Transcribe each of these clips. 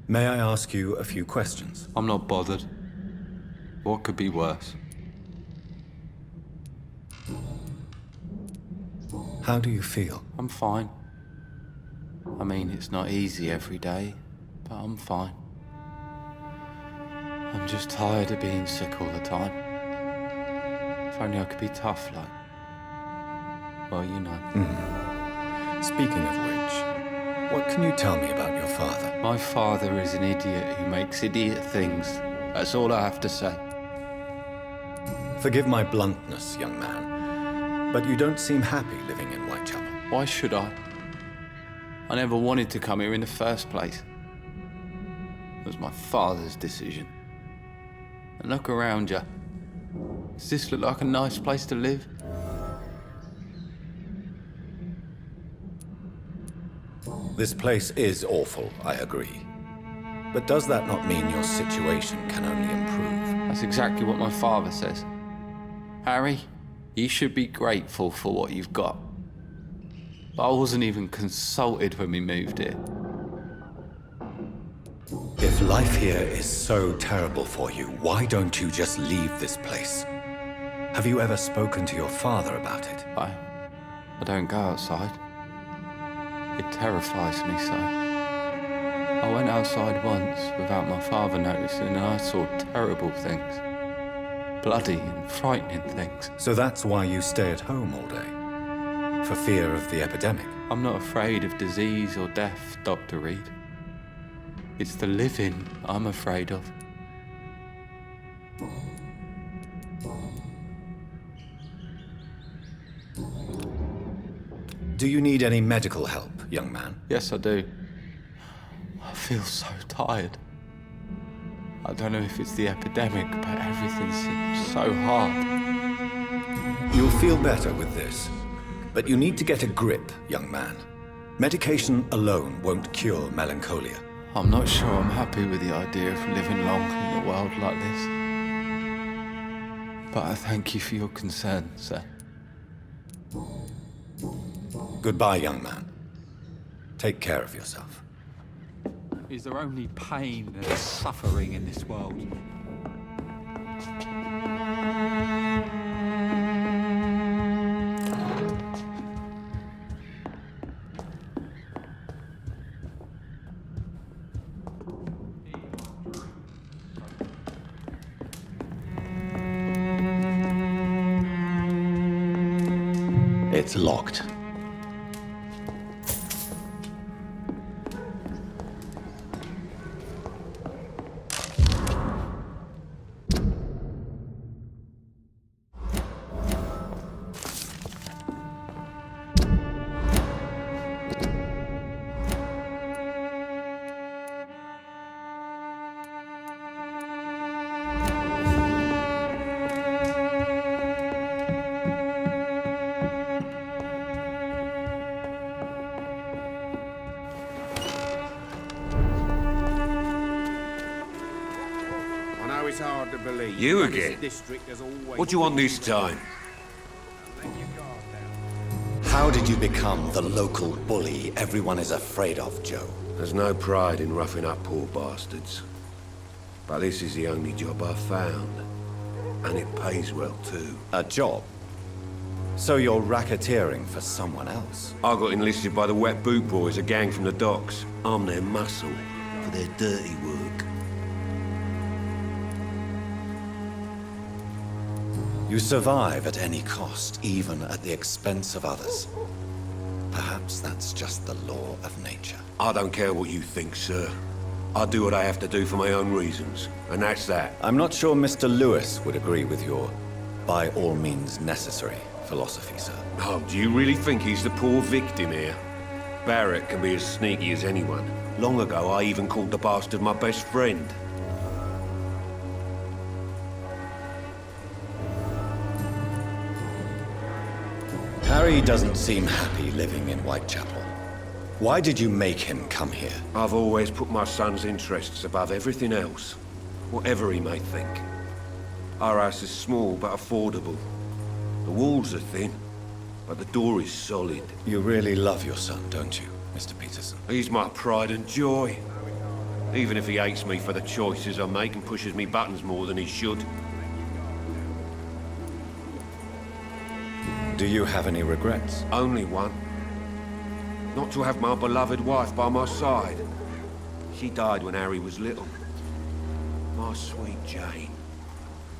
May I ask you a few questions? I'm not bothered. What could be worse? How do you feel? I'm fine. I mean, it's not easy every day, but I'm fine. I'm just tired of being sick all the time. If only I could be tough like... well, you know. Speaking of which, what can you tell me about your father? My father is an idiot who makes idiot things. That's all I have to say. Forgive my bluntness, young man, but you don't seem happy living in Whitechapel. Why should I? I never wanted to come here in the first place. It was my father's decision. And look around you. Does this look like a nice place to live? This place is awful, I agree. But does that not mean your situation can only improve? That's exactly what my father says. Harry, you should be grateful for what you've got. But I wasn't even consulted when we moved here. If life here is so terrible for you, why don't you just leave this place? Have you ever spoken to your father about it? I don't go outside. It terrifies me so. I went outside once without my father noticing and I saw terrible things. Bloody and frightening things. So that's why you stay at home all day? For fear of the epidemic? I'm not afraid of disease or death, Dr. Reed. It's the living I'm afraid of. Do you need any medical help, young man? Yes, I do. I feel so tired. I don't know if it's the epidemic, but everything seems so hard. You'll feel better with this. But you need to get a grip, young man. Medication alone won't cure melancholia. I'm not sure I'm happy with the idea of living long in a world like this. But I thank you for your concern, sir. Goodbye, young man. Take care of yourself. Is there only pain and suffering in this world? It's locked. It's hard to believe. You again? What do you want this time? How did you become the local bully everyone is afraid of, Joe? There's no pride in roughing up poor bastards. But this is the only job I've found. And it pays well, too. A job? So you're racketeering for someone else? I got enlisted by the Wet Boot Boys, a gang from the docks. I'm their muscle for their dirty work. You survive at any cost, even at the expense of others. Perhaps that's just the law of nature. I don't care what you think, sir. I do what I have to do for my own reasons, and that's that. I'm not sure Mr. Lewis would agree with your by all means necessary philosophy, sir. Oh, do you really think he's the poor victim here? Barrett can be as sneaky as anyone. Long ago, I even called the bastard my best friend. Harry doesn't seem happy living in Whitechapel. Why did you make him come here? I've always put my son's interests above everything else, whatever he may think. Our house is small but affordable. The walls are thin, but the door is solid. You really love your son, don't you, Mr. Peterson? He's my pride and joy. Even if he hates me for the choices I make and pushes me buttons more than he should. Do you have any regrets? Only one. Not to have my beloved wife by my side. She died when Harry was little. My sweet Jane.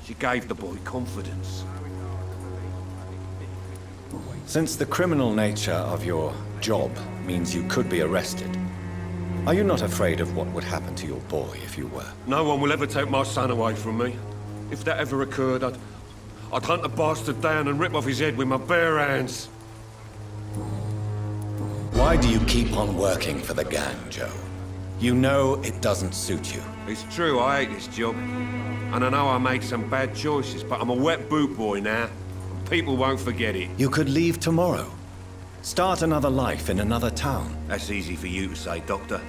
She gave the boy confidence. Since the criminal nature of your job means you could be arrested, are you not afraid of what would happen to your boy if you were? No one will ever take my son away from me. If that ever occurred, I'd hunt the bastard down and rip off his head with my bare hands. Why do you keep on working for the gang, Joe? You know it doesn't suit you. It's true, I hate this job. And I know I made some bad choices, but I'm a wet boot boy now. And people won't forget it. You could leave tomorrow. Start another life in another town. That's easy for you to say, Doctor.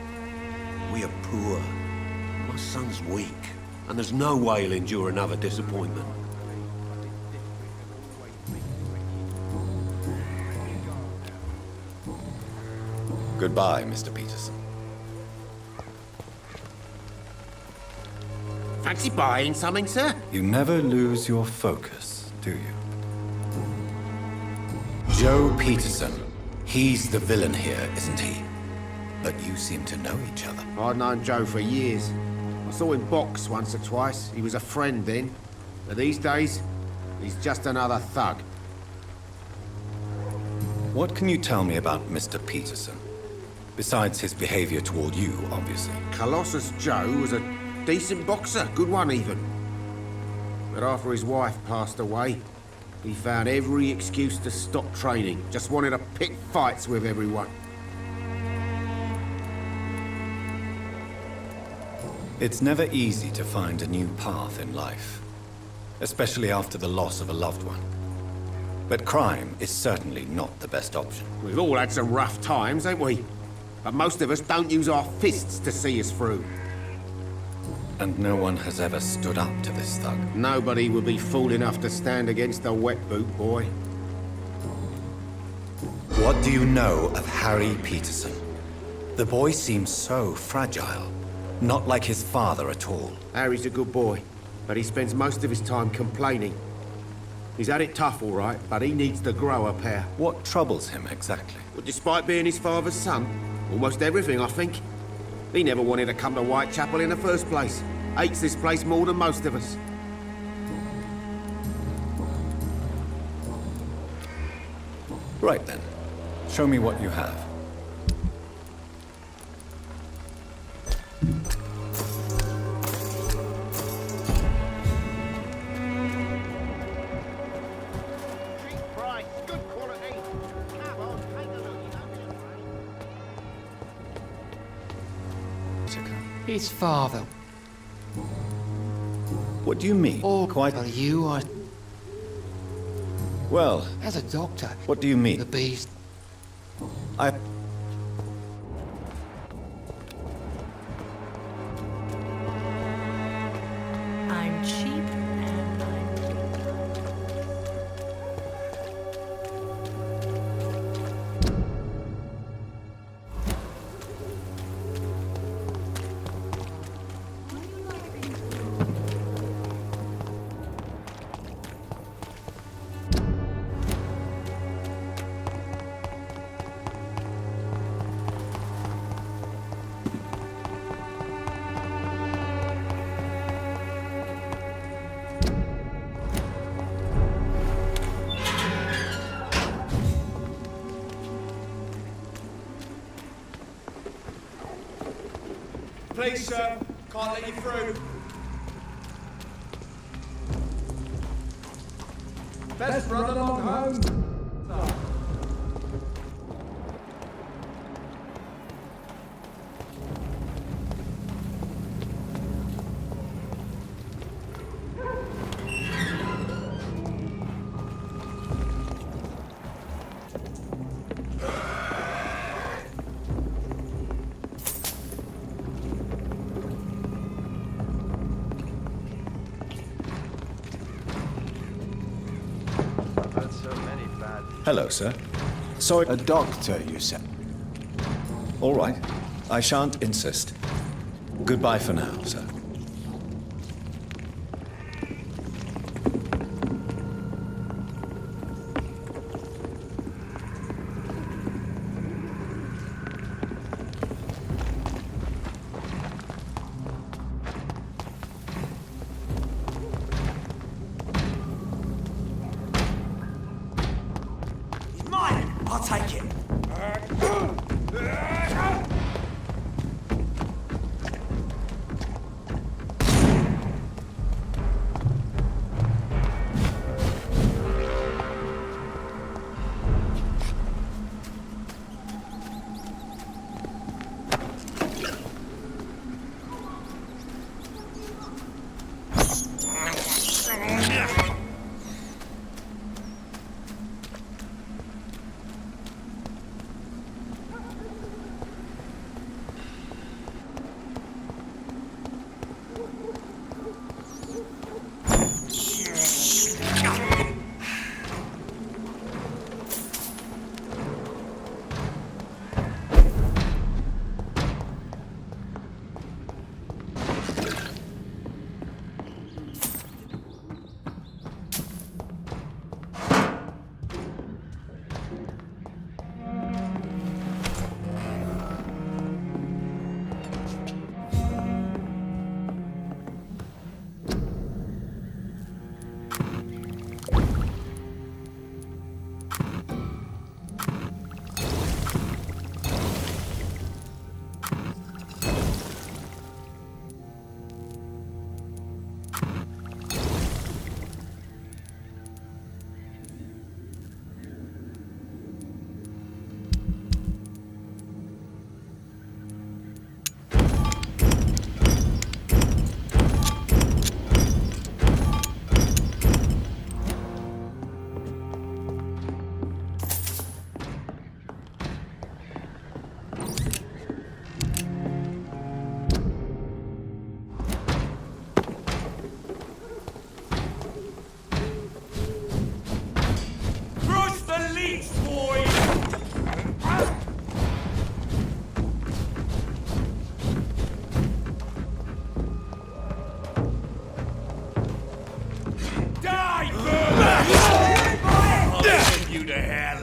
We are poor. My son's weak. And there's no way he'll endure another disappointment. Goodbye, Mr. Peterson. Fancy buying something, sir? You never lose your focus, do you? Joe Peterson. He's the villain here, isn't he? But you seem to know each other. I'd known Joe for years. I saw him box once or twice. He was a friend then. But these days, he's just another thug. What can you tell me about Mr. Peterson? Besides his behavior toward you, obviously. Colossus Joe was a decent boxer, good one even. But after his wife passed away, he found every excuse to stop training. Just wanted to pick fights with everyone. It's never easy to find a new path in life, especially after the loss of a loved one. But crime is certainly not the best option. We've all had some rough times, ain't we? But most of us don't use our fists to see us through. And no one has ever stood up to this thug. Nobody would be fool enough to stand against the wet boot boy. What do you know of Harry Peterson? The boy seems so fragile. Not like his father at all. Harry's a good boy, but he spends most of his time complaining. He's had it tough, all right, but he needs to grow a pair. What troubles him exactly? Well, despite being his father's son, almost everything, I think. He never wanted to come to Whitechapel in the first place. Hates this place more than most of us. Right then. Show me what you have. His father. What do you mean? All Quite. for you are... Well, As a doctor, what do you mean? the beast... I... I'm cheap and I'm... Please, sir. Can't let you through. Best run along home. Hello, sir. Sorry. A doctor, you said? All right. I shan't insist. Goodbye for now, sir. Mine! I'll take it. Brush the leech, boy! Die, bird! I'll send you to hell.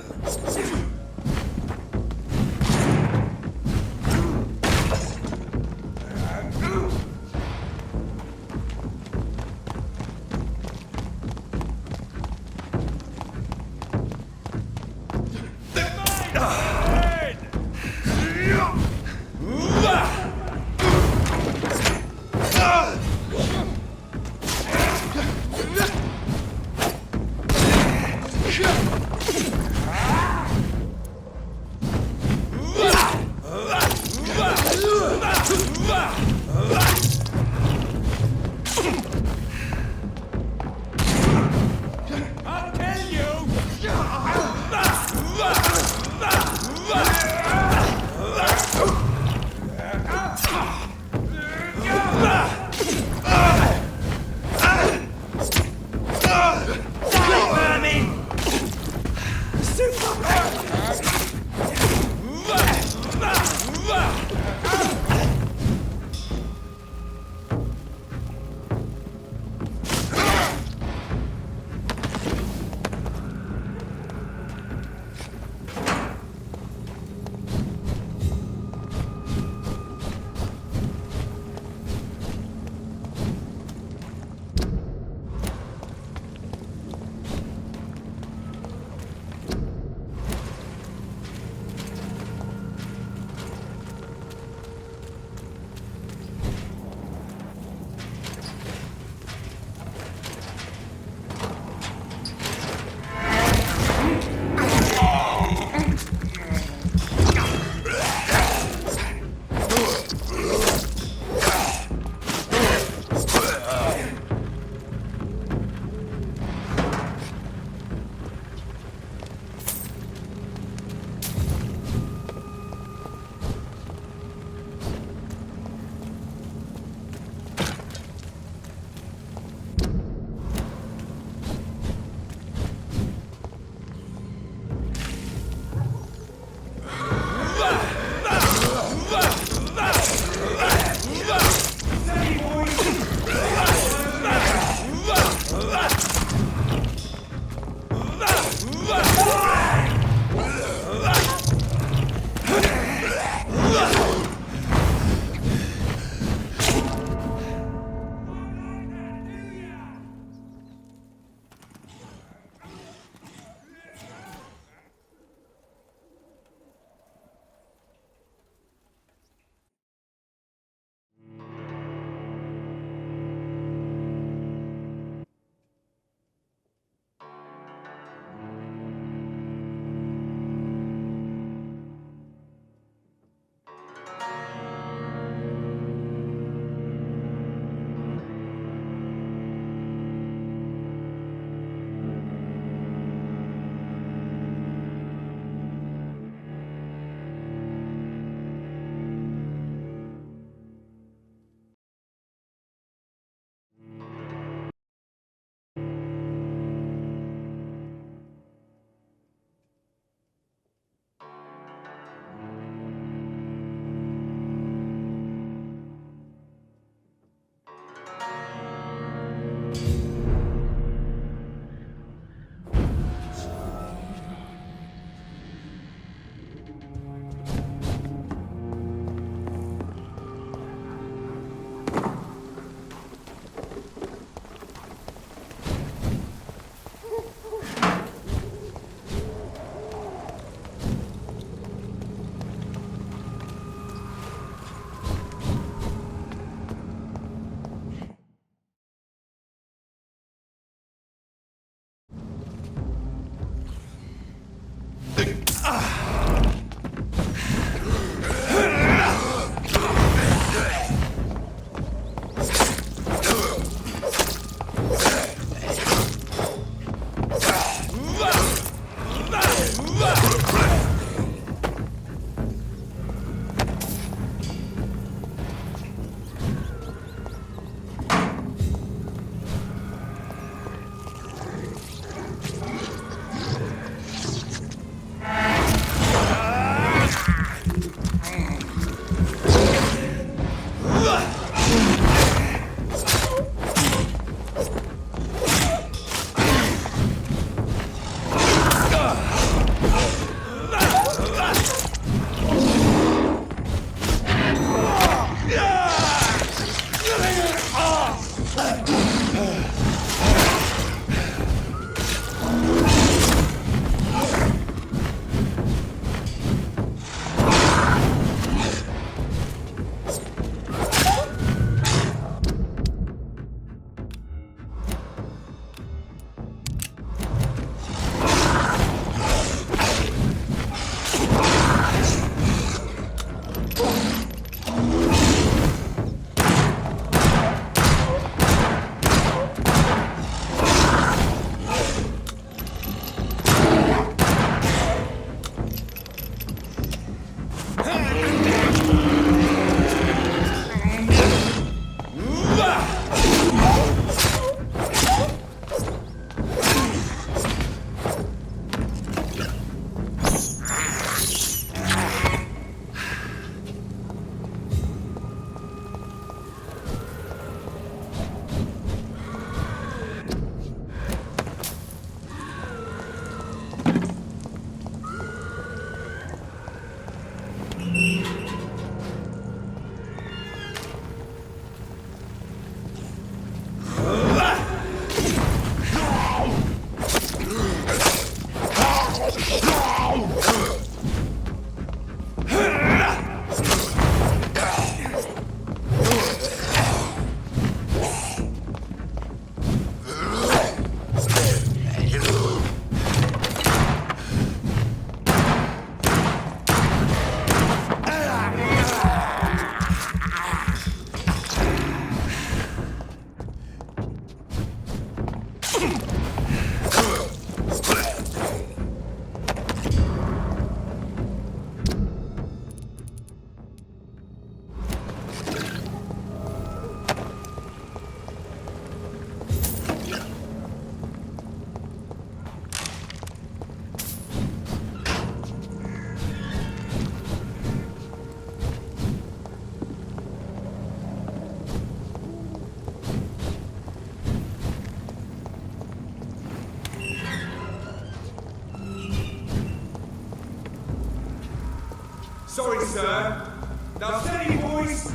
Sorry, sir. Now steady, boys.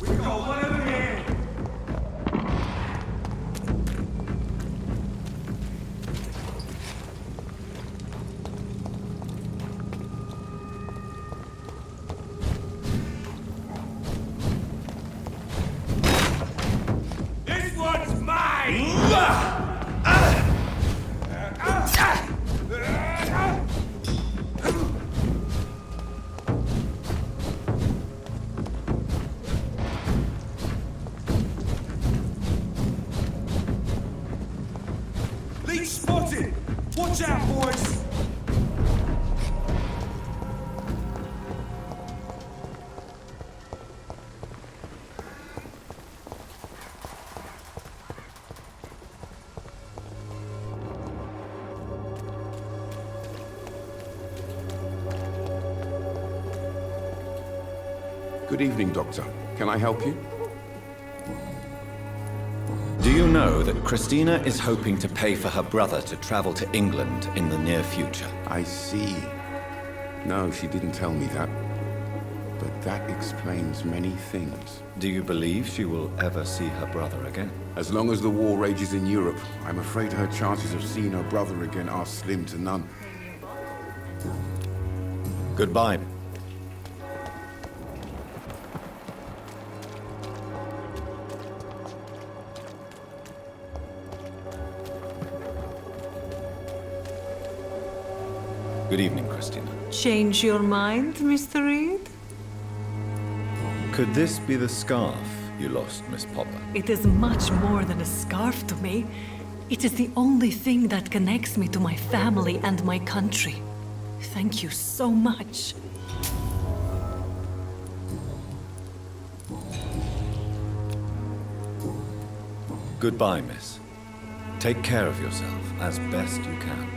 We've got one over here. This one's mine! Leech spotted! Watch out, boys! Good evening, Doctor. Can I help you? Do you know that Christina is hoping to pay for her brother to travel to England in the near future? I see. No, she didn't tell me that. But that explains many things. Do you believe she will ever see her brother again? As long as the war rages in Europe, I'm afraid her chances of seeing her brother again are slim to none. Goodbye. Good evening, Christina. Change your mind, Mr. Reed? Could this be the scarf you lost, Miss Popper? It is much more than a scarf to me. It is the only thing that connects me to my family and my country. Thank you so much. Goodbye, miss. Take care of yourself as best you can.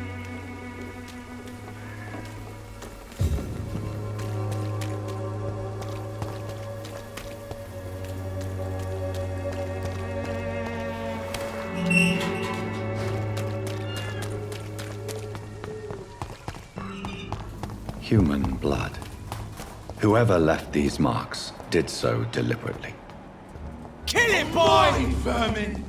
Human blood. Whoever left these marks did so deliberately. Kill it, boy! You vermin!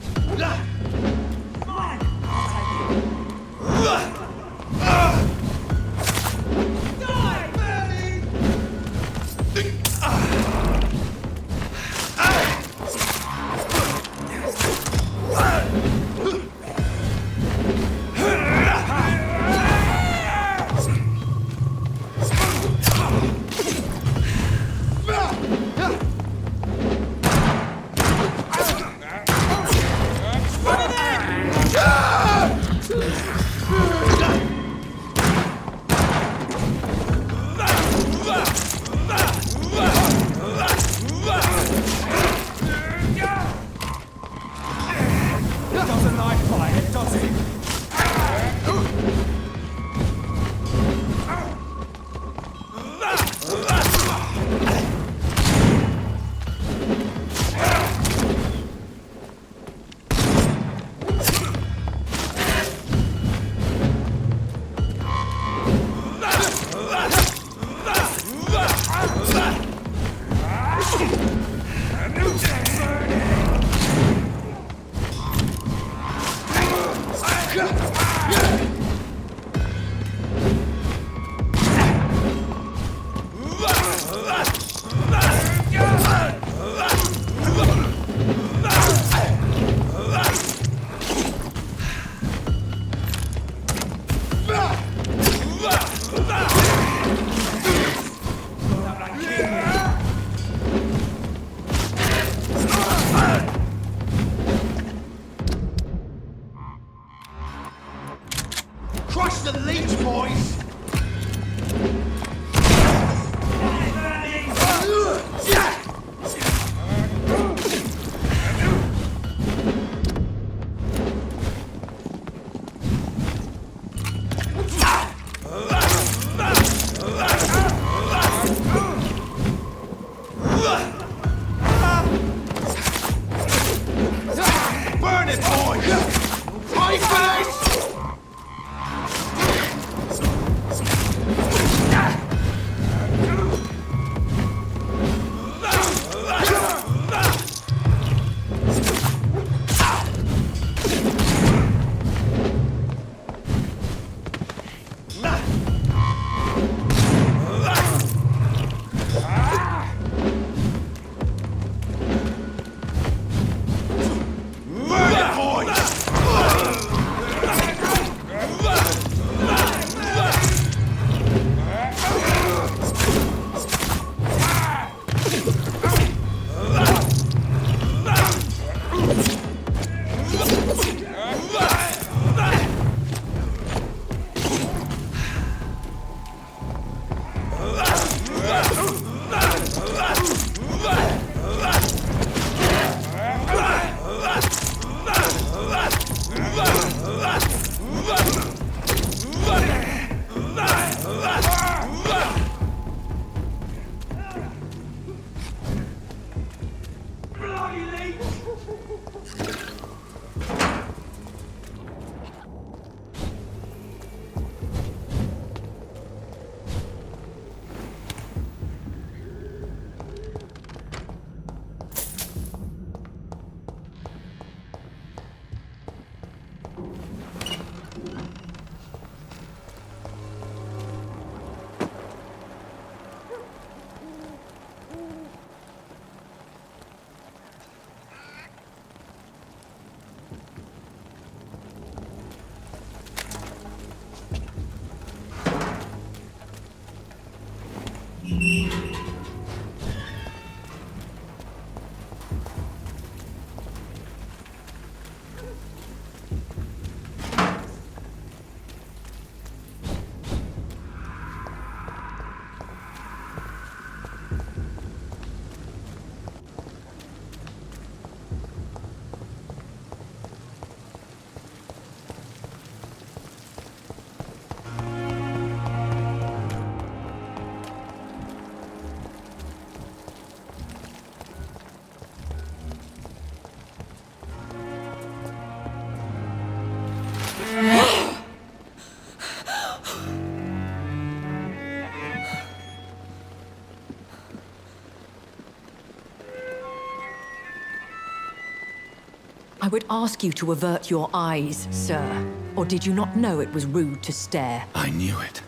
I would ask you to avert your eyes, sir. Or did you not know it was rude to stare? I knew it.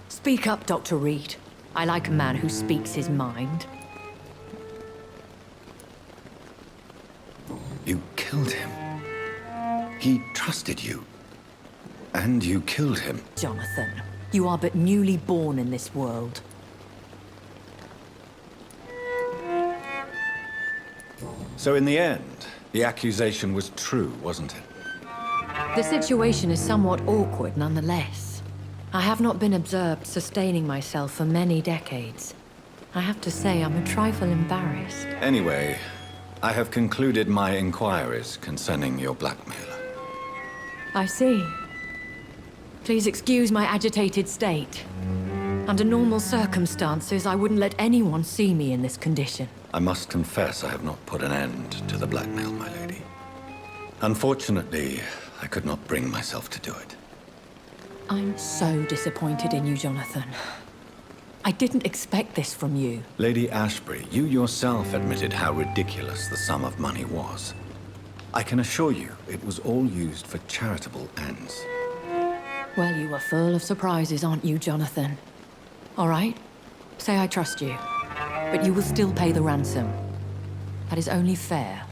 Speak up, Dr. Reed. I like a man who speaks his mind. You killed him. He trusted you. And you killed him. Jonathan, you are but newly born in this world. So in the end, the accusation was true, wasn't it? The situation is somewhat awkward nonetheless. I have not been observed sustaining myself for many decades. I have to say I'm a trifle embarrassed. Anyway, I have concluded my inquiries concerning your blackmailer. I see. Please excuse my agitated state. Under normal circumstances, I wouldn't let anyone see me in this condition. I must confess I have not put an end to the blackmail, my lady. Unfortunately, I could not bring myself to do it. I'm so disappointed in you, Jonathan. I didn't expect this from you. Lady Ashbury, you yourself admitted how ridiculous the sum of money was. I can assure you it was all used for charitable ends. Well, you are full of surprises, aren't you, Jonathan? All right, say I trust you. But you will still pay the ransom. That is only fair.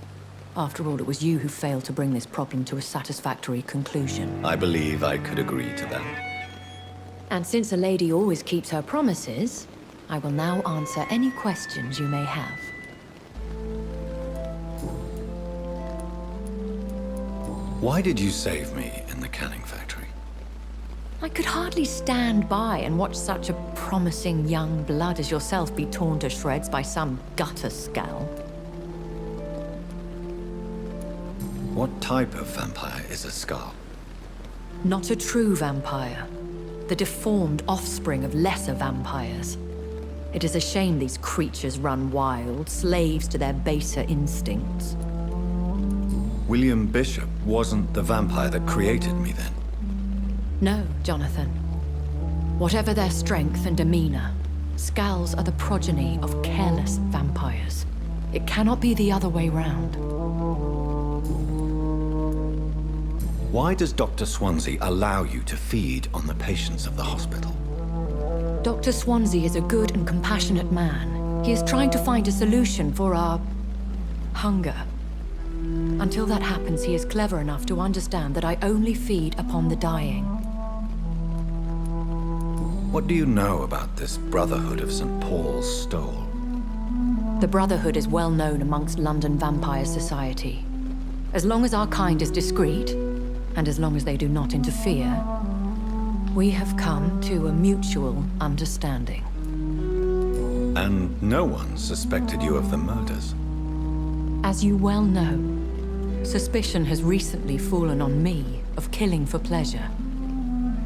After all, it was you who failed to bring this problem to a satisfactory conclusion. I believe I could agree to that. And since a lady always keeps her promises, I will now answer any questions you may have. Why did you save me in the canning factory? I could hardly stand by and watch such a promising young blood as yourself be torn to shreds by some gutter scowl. What type of vampire is a Scar? Not a true vampire. The deformed offspring of lesser vampires. It is a shame these creatures run wild, slaves to their baser instincts. William Bishop wasn't the vampire that created me then. No, Jonathan. Whatever their strength and demeanor, Scowls are the progeny of careless vampires. It cannot be the other way round. Why does Dr. Swansea allow you to feed on the patients of the hospital? Dr. Swansea is a good and compassionate man. He is trying to find a solution for our hunger. Until that happens, he is clever enough to understand that I only feed upon the dying. What do you know about this Brotherhood of St. Paul's Stole? The Brotherhood is well known amongst London Vampire Society. As long as our kind is discreet, and as long as they do not interfere, we have come to a mutual understanding. And no one suspected you of the murders? As you well know, suspicion has recently fallen on me of killing for pleasure.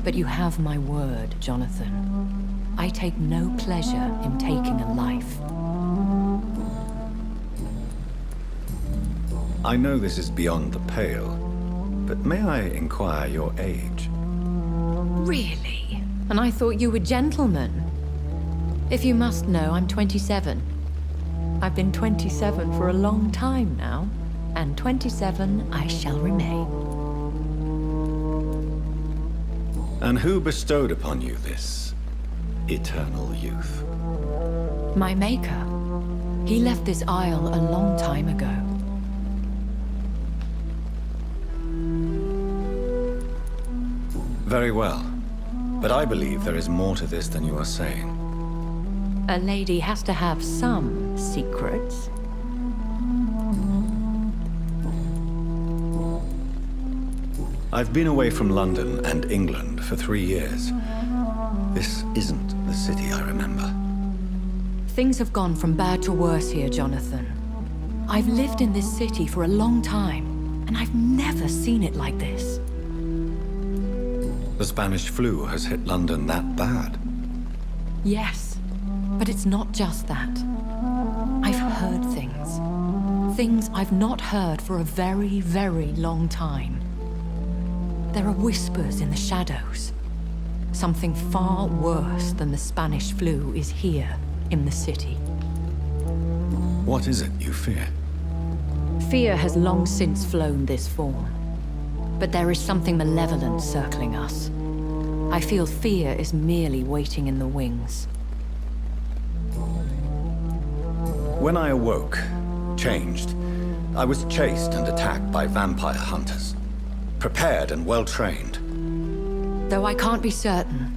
But you have my word, Jonathan. I take no pleasure in taking a life. I know this is beyond the pale, but may I inquire your age? Really? And I thought you were gentlemen. If you must know, I'm 27. I've been 27 for a long time now, and 27 I shall remain. And who bestowed upon you this eternal youth? My maker. He left this isle a long time ago. Very well. But I believe there is more to this than you are saying. A lady has to have some secrets. I've been away from London and England for 3 years. This isn't the city I remember. Things have gone from bad to worse here, Jonathan. I've lived in this city for a long time, and I've never seen it like this. The Spanish flu has hit London that bad. Yes, but it's not just that. I've heard things. Things I've not heard for a very, very long time. There are whispers in the shadows. Something far worse than the Spanish flu is here in the city. What is it you fear? Fear has long since flown this form. But there is something malevolent circling us. I feel fear is merely waiting in the wings. When I awoke, changed, I was chased and attacked by vampire hunters. Prepared and well-trained. Though I can't be certain,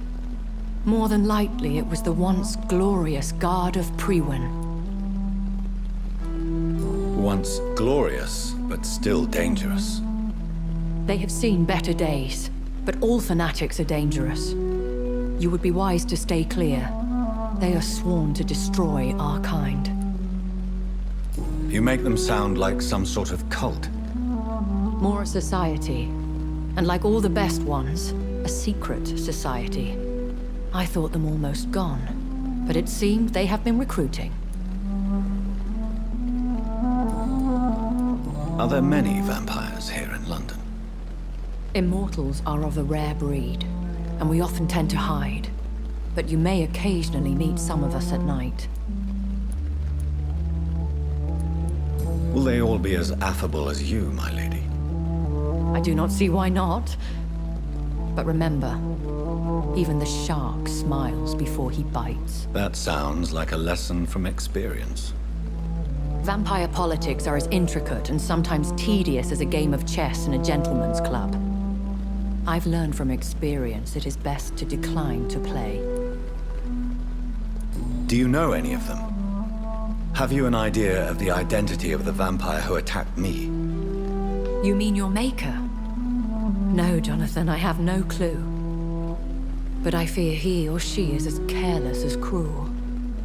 more than likely it was the once glorious Guard of Priwen. Once glorious, but still dangerous. They have seen better days, but all fanatics are dangerous. You would be wise to stay clear. They are sworn to destroy our kind. You make them sound like some sort of cult. More a society, and like all the best ones, a secret society. I thought them almost gone, but it seemed they have been recruiting. Are there many vampires here in London? Immortals are of a rare breed, and we often tend to hide. But you may occasionally meet some of us at night. Will they all be as affable as you, my lady? I do not see why not. But remember, even the shark smiles before he bites. That sounds like a lesson from experience. Vampire politics are as intricate and sometimes tedious as a game of chess in a gentleman's club. I've learned from experience it is best to decline to play. Do you know any of them? Have you an idea of the identity of the vampire who attacked me? You mean your maker? No, Jonathan, I have no clue. But I fear he or she is as careless as cruel.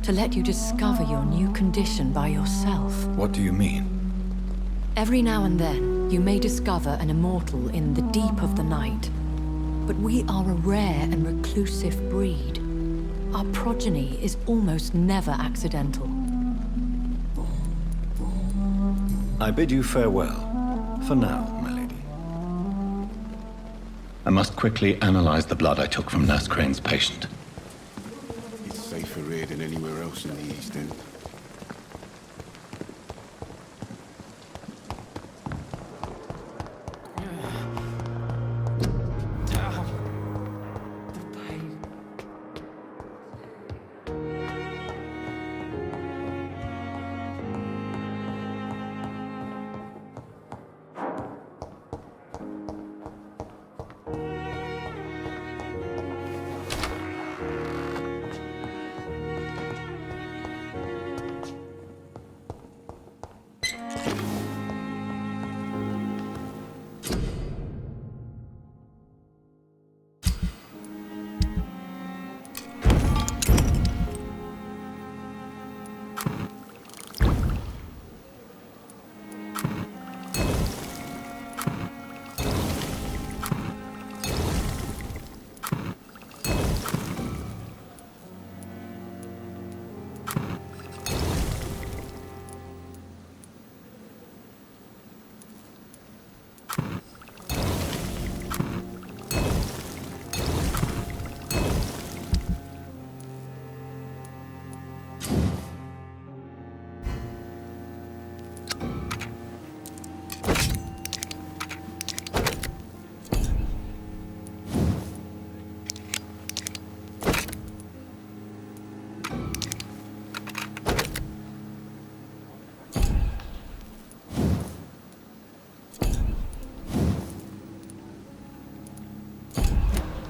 To let you discover your new condition by yourself. What do you mean? Every now and then, you may discover an immortal in the deep of the night. But we are a rare and reclusive breed. Our progeny is almost never accidental. I bid you farewell. For now, my lady. I must quickly analyze the blood I took from Nurse Crane's patient. It's safer here than anywhere else in the East End.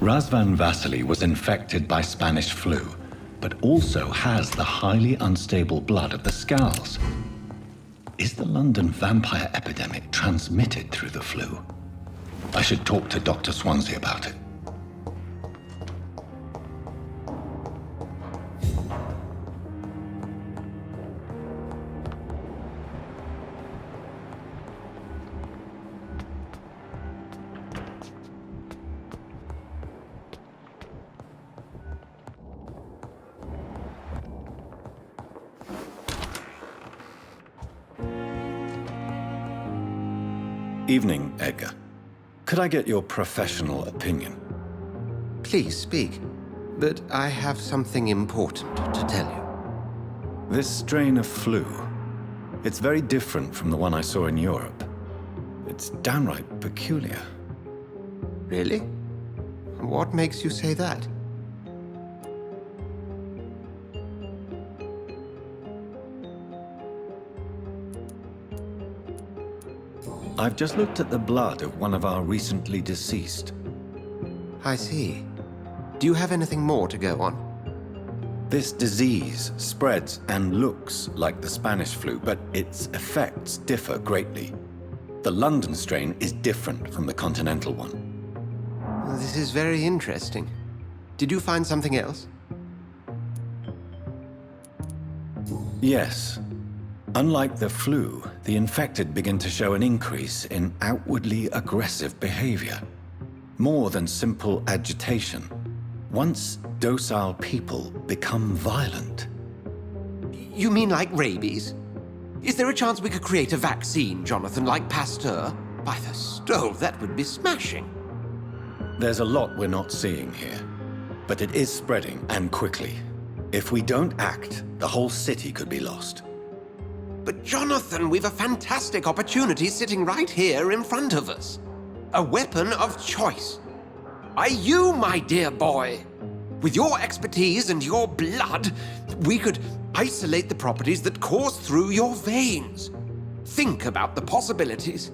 Razvan Vasily was infected by Spanish flu, but also has the highly unstable blood of the Scowls. Is the London vampire epidemic transmitted through the flu? I should talk to Dr. Swansea about it. Evening, Edgar. Could I get your professional opinion? Please speak, but I have something important to tell you. This strain of flu, It's very different from the one I saw in Europe. It's downright peculiar. Really? What makes you say that? I've just looked at the blood of one of our recently deceased. I see. Do you have anything more to go on? This disease spreads and looks like the Spanish flu, but its effects differ greatly. The London strain is different from the continental one. Well, this is very interesting. Did you find something else? Yes. Unlike the flu, the infected begin to show an increase in outwardly aggressive behavior. More than simple agitation. Once docile people become violent. You mean like rabies? Is there a chance we could create a vaccine, Jonathan, like Pasteur? By the stove, that would be smashing. There's a lot we're not seeing here, but it is spreading, and quickly. If we don't act, the whole city could be lost. But Jonathan, we've a fantastic opportunity sitting right here in front of us. A weapon of choice. You, my dear boy. With your expertise and your blood, we could isolate the properties that course through your veins. Think about the possibilities.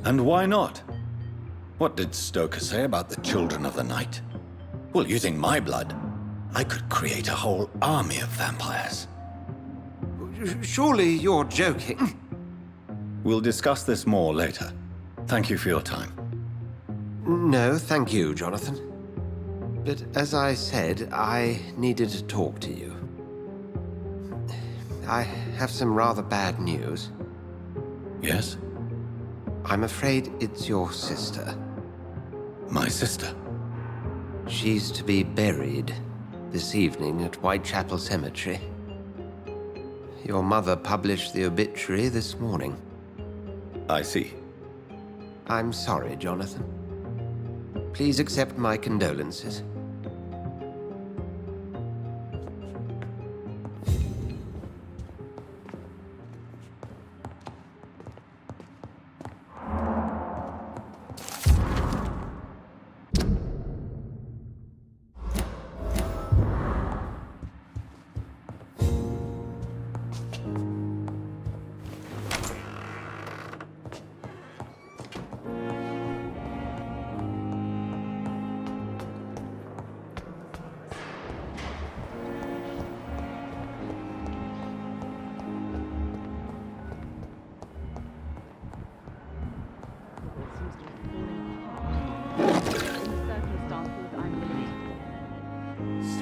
And why not? What did Stoker say about the Children of the Night? Well, using my blood, I could create a whole army of vampires. Surely you're joking. We'll discuss this more later. Thank you for your time. No, thank you, Jonathan. But as I said, I needed to talk to you. I have some rather bad news. Yes? I'm afraid it's your sister. My sister? She's to be buried this evening at Whitechapel Cemetery. Your mother published the obituary this morning. I see. I'm sorry, Jonathan. Please accept my condolences.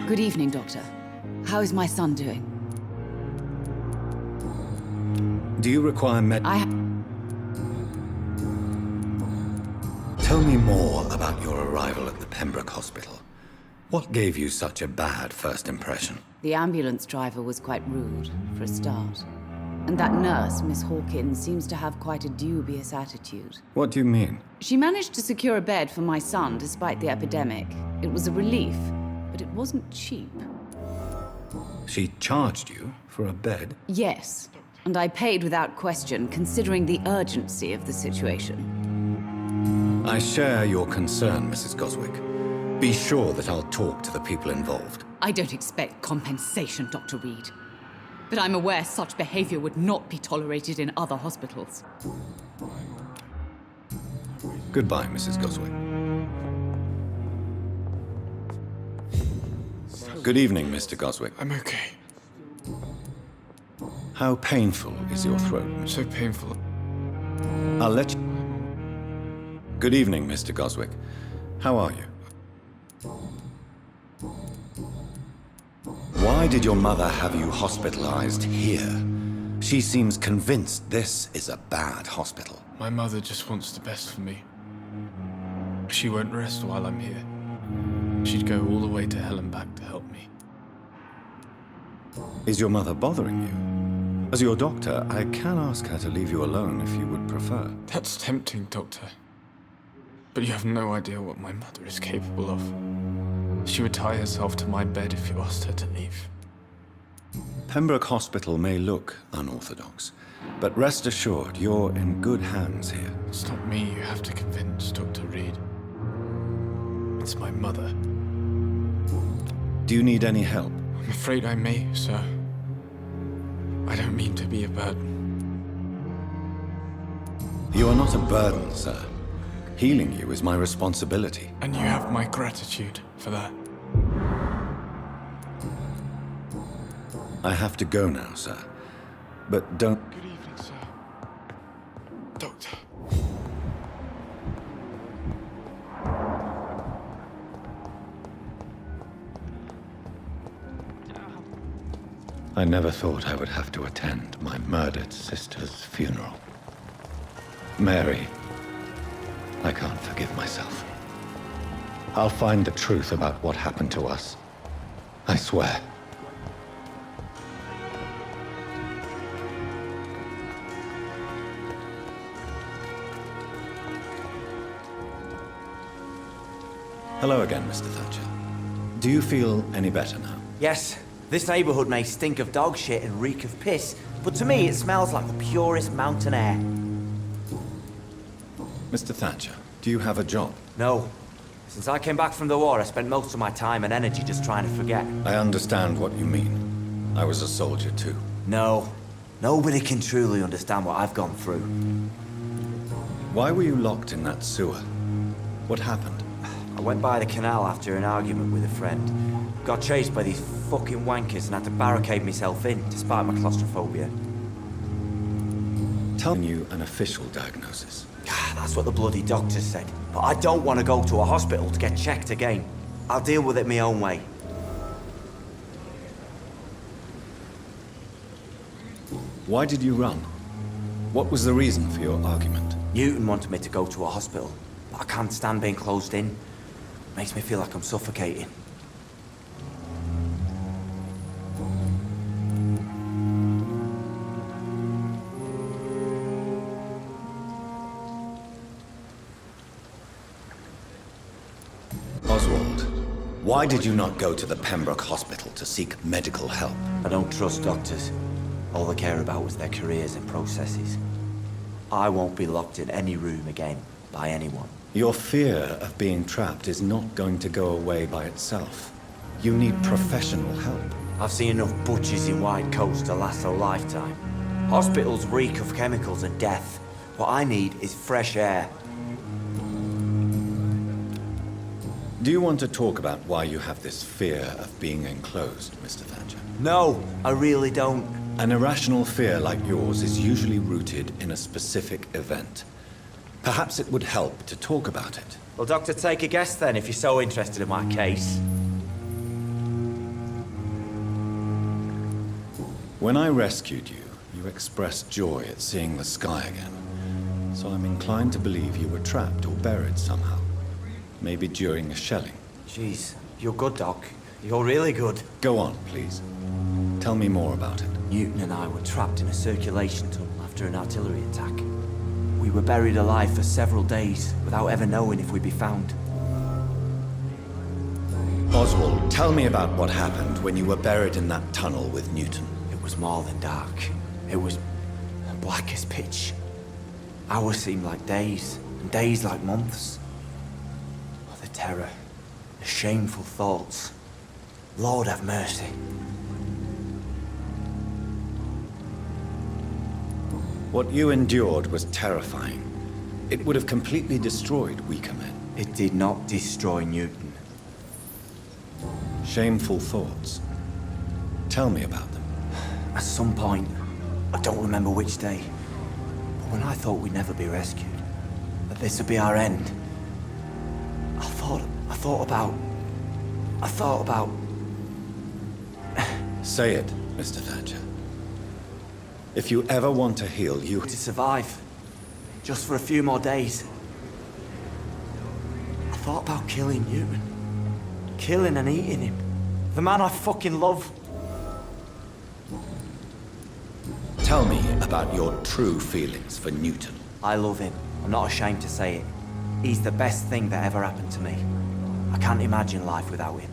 Good evening, Doctor. How is my son doing? Do you require I Tell me more about your arrival at the Pembroke Hospital. What gave you such a bad first impression? The ambulance driver was quite rude, for a start. And that nurse, Miss Hawkins, seems to have quite a dubious attitude. What do you mean? She managed to secure a bed for my son despite the epidemic. It was a relief, but it wasn't cheap. She charged you for a bed? Yes, and I paid without question, considering the urgency of the situation. I share your concern, Mrs. Goswick. Be sure that I'll talk to the people involved. I don't expect compensation, Dr. Reed. But I'm aware such behavior would not be tolerated in other hospitals. Goodbye, Mrs. Goswick. Good evening, Mr. Goswick. I'm okay. How painful is your throat? So painful. I'll let you... Good evening, Mr. Goswick. How are you? Why did your mother have you hospitalized here? She seems convinced this is a bad hospital. My mother just wants the best for me. She won't rest while I'm here. She'd go all the way to hell and back to help me. Is your mother bothering you? As your doctor, I can ask her to leave you alone if you would prefer. That's tempting, Doctor. But you have no idea what my mother is capable of. She would tie herself to my bed if you asked her to leave. Pembroke Hospital may look unorthodox, but rest assured you're in good hands here. It's not me you have to convince, Dr. Reed. It's my mother. Do you need any help? I'm afraid I may, sir. I don't mean to be a burden. You are not a burden, sir. Healing you is my responsibility. And you have my gratitude for that. I have to go now, sir. But don't... Good evening, sir. Doctor. I never thought I would have to attend my murdered sister's funeral. Mary, I can't forgive myself. I'll find the truth about what happened to us. I swear. Hello again, Mr. Thatcher. Do you feel any better now? Yes. This neighborhood may stink of dog shit and reek of piss, but to me it smells like the purest mountain air. Mr. Thatcher, do you have a job? No. Since I came back from the war, I spent most of my time and energy just trying to forget. I understand what you mean. I was a soldier too. No. Nobody can truly understand what I've gone through. Why were you locked in that sewer? What happened? I went by the canal after an argument with a friend. Got chased by these fucking wankers and had to barricade myself in, despite my claustrophobia. Tell you an official diagnosis. That's what the bloody doctors said. But I don't want to go to a hospital to get checked again. I'll deal with it my own way. Why did you run? What was the reason for your argument? Newton wanted me to go to a hospital, but I can't stand being closed in. Makes me feel like I'm suffocating. Oswald, why did you not go to the Pembroke Hospital to seek medical help? I don't trust doctors. All they care about was their careers and processes. I won't be locked in any room again by anyone. Your fear of being trapped is not going to go away by itself. You need professional help. I've seen enough butchers in white coats to last a lifetime. Hospitals reek of chemicals and death. What I need is fresh air. Do you want to talk about why you have this fear of being enclosed, Mr. Thatcher? No, I really don't. An irrational fear like yours is usually rooted in a specific event. Perhaps it would help to talk about it. Well, Doctor, take a guess then, if you're so interested in my case. When I rescued you, you expressed joy at seeing the sky again. So I'm inclined to believe you were trapped or buried somehow. Maybe during a shelling. Jeez, you're good, Doc. You're really good. Go on, please. Tell me more about it. Newton and I were trapped in a circulation tunnel after an artillery attack. We were buried alive for several days without ever knowing if we'd be found. Oswald, tell me about what happened when you were buried in that tunnel with Newton. It was more than dark. It was black as pitch. Hours seemed like days, and days like months. Oh, the terror, the shameful thoughts. Lord have mercy. What you endured was terrifying. It would have completely destroyed weaker men. It did not destroy Newton. Shameful thoughts. Tell me about them. At some point, I don't remember which day, but when I thought we'd never be rescued, that this would be our end, I thought about... Say it, Mr. Thatcher. If you ever want to heal, you... To survive. Just for a few more days. I thought about killing Newton. Killing and eating him. The man I fucking love. Tell me about your true feelings for Newton. I love him. I'm not ashamed to say it. He's the best thing that ever happened to me. I can't imagine life without him.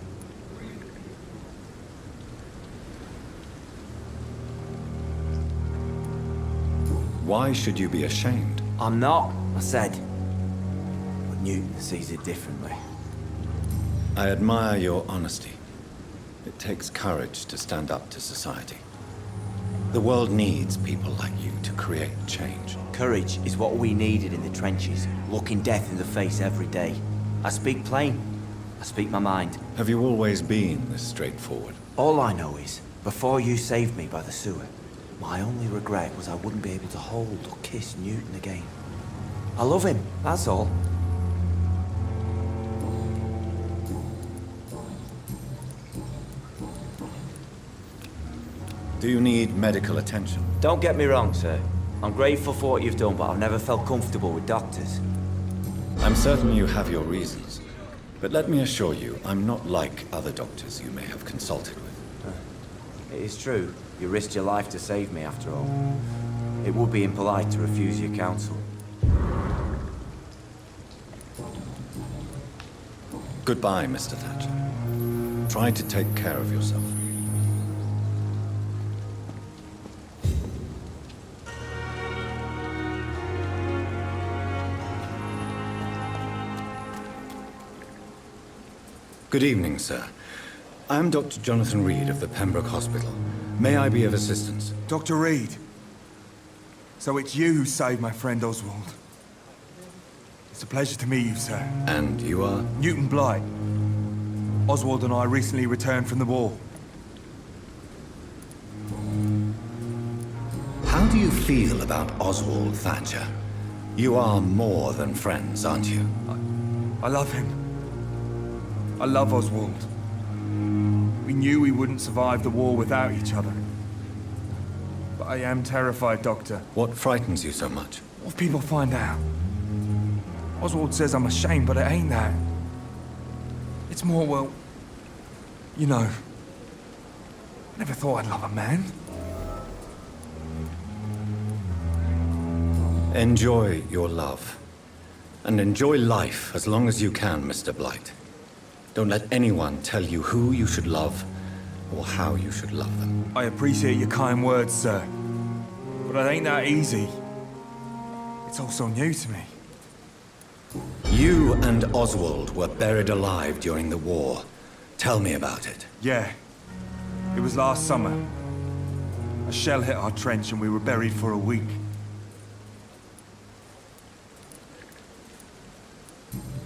Why should you be ashamed? I'm not, I said. But Newton sees it differently. I admire your honesty. It takes courage to stand up to society. The world needs people like you to create change. Courage is what we needed in the trenches, looking death in the face every day. I speak plain. I speak my mind. Have you always been this straightforward? All I know is, before you saved me by the sewer, my only regret was I wouldn't be able to hold or kiss Newton again. I love him, that's all. Do you need medical attention? Don't get me wrong, sir. I'm grateful for what you've done, but I've never felt comfortable with doctors. I'm certain you have your reasons. But let me assure you, I'm not like other doctors you may have consulted with. It is true. You risked your life to save me, after all. It would be impolite to refuse your counsel. Goodbye, Mr. Thatcher. Try to take care of yourself. Good evening, sir. I am Dr. Jonathan Reed of the Pembroke Hospital. May I be of assistance? Dr. Reed. So it's you who saved my friend Oswald. It's a pleasure to meet you, sir. And you are? Newton Blight. Oswald and I recently returned from the war. How do you feel about Oswald Thatcher? You are more than friends, aren't you? I love him. I love Oswald. We knew we wouldn't survive the war without each other. But I am terrified, Doctor. What frightens you so much? What if people find out? Oswald says I'm ashamed, but it ain't that. It's more, well, you know, never thought I'd love a man. Enjoy your love. And enjoy life as long as you can, Mr. Blight. Don't let anyone tell you who you should love or how you should love them. I appreciate your kind words, sir. But it ain't that easy. It's all so new to me. You and Oswald were buried alive during the war. Tell me about it. Yeah. It was last summer. A shell hit our trench and we were buried for a week.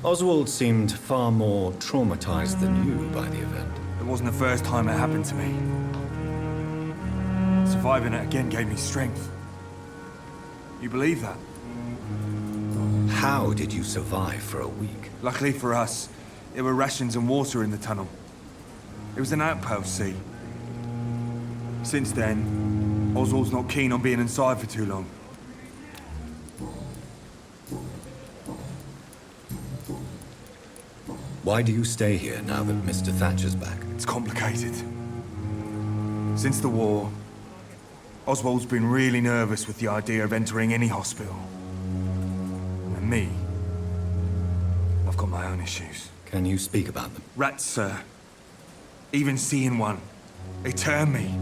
Oswald seemed far more traumatized than you by the event. It wasn't the first time it happened to me. Surviving it again gave me strength. You believe that? How did you survive for a week? Luckily for us, there were rations and water in the tunnel. It was an outpost, see. Since then, Oswald's not keen on being inside for too long. Why do you stay here now that Mr. Thatcher's back? It's complicated. Since the war, Oswald's been really nervous with the idea of entering any hospital. And me, I've got my own issues. Can you speak about them? Rats, sir. Even seeing one, they turn me.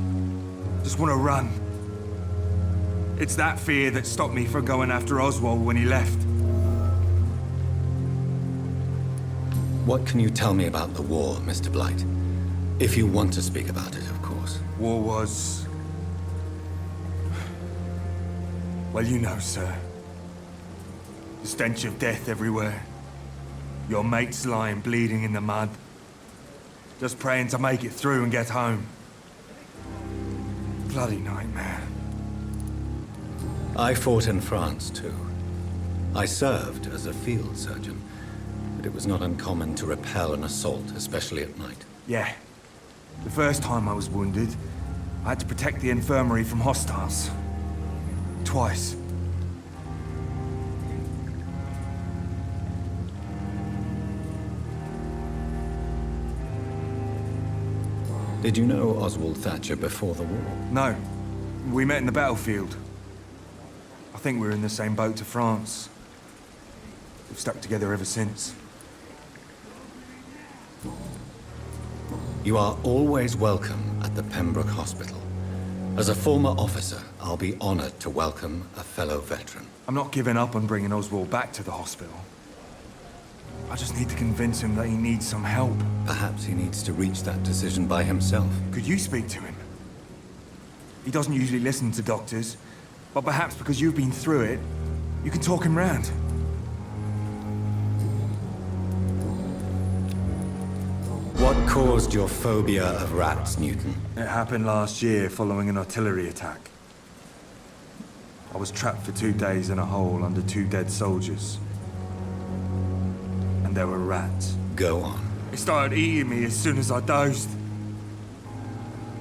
Just want to run. It's that fear that stopped me from going after Oswald when he left. What can you tell me about the war, Mr. Blight? If you want to speak about it, of course. War was... well, you know, sir. The stench of death everywhere. Your mates lying bleeding in the mud. Just praying to make it through and get home. Bloody nightmare. I fought in France, too. I served as a field surgeon, but it was not uncommon to repel an assault, especially at night. Yeah. The first time I was wounded, I had to protect the infirmary from hostiles. Twice. Did you know Oswald Thatcher before the war? No. We met in the battlefield. I think we were in the same boat to France. We've stuck together ever since. You are always welcome at the Pembroke Hospital. As a former officer, I'll be honored to welcome a fellow veteran. I'm not giving up on bringing Oswald back to the hospital. I just need to convince him that he needs some help. Perhaps he needs to reach that decision by himself. Could you speak to him? He doesn't usually listen to doctors, but perhaps because you've been through it, you can talk him round. What caused your phobia of rats, Newton? It happened last year following an artillery attack. I was trapped for 2 days in a hole under 2 dead soldiers. And there were rats. Go on. They started eating me as soon as I dozed.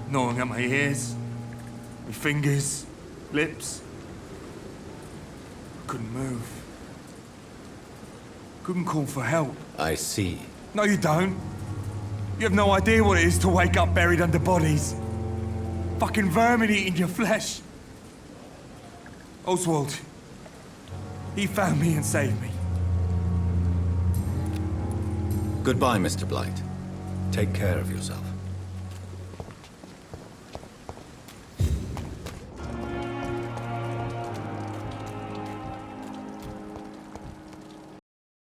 Gnawing at my ears, my fingers, lips. I couldn't move. Couldn't call for help. I see. No, you don't. You have no idea what it is to wake up buried under bodies. Fucking vermin eating your flesh. Oswald, he found me and saved me. Goodbye, Mr. Blight. Take care of yourself.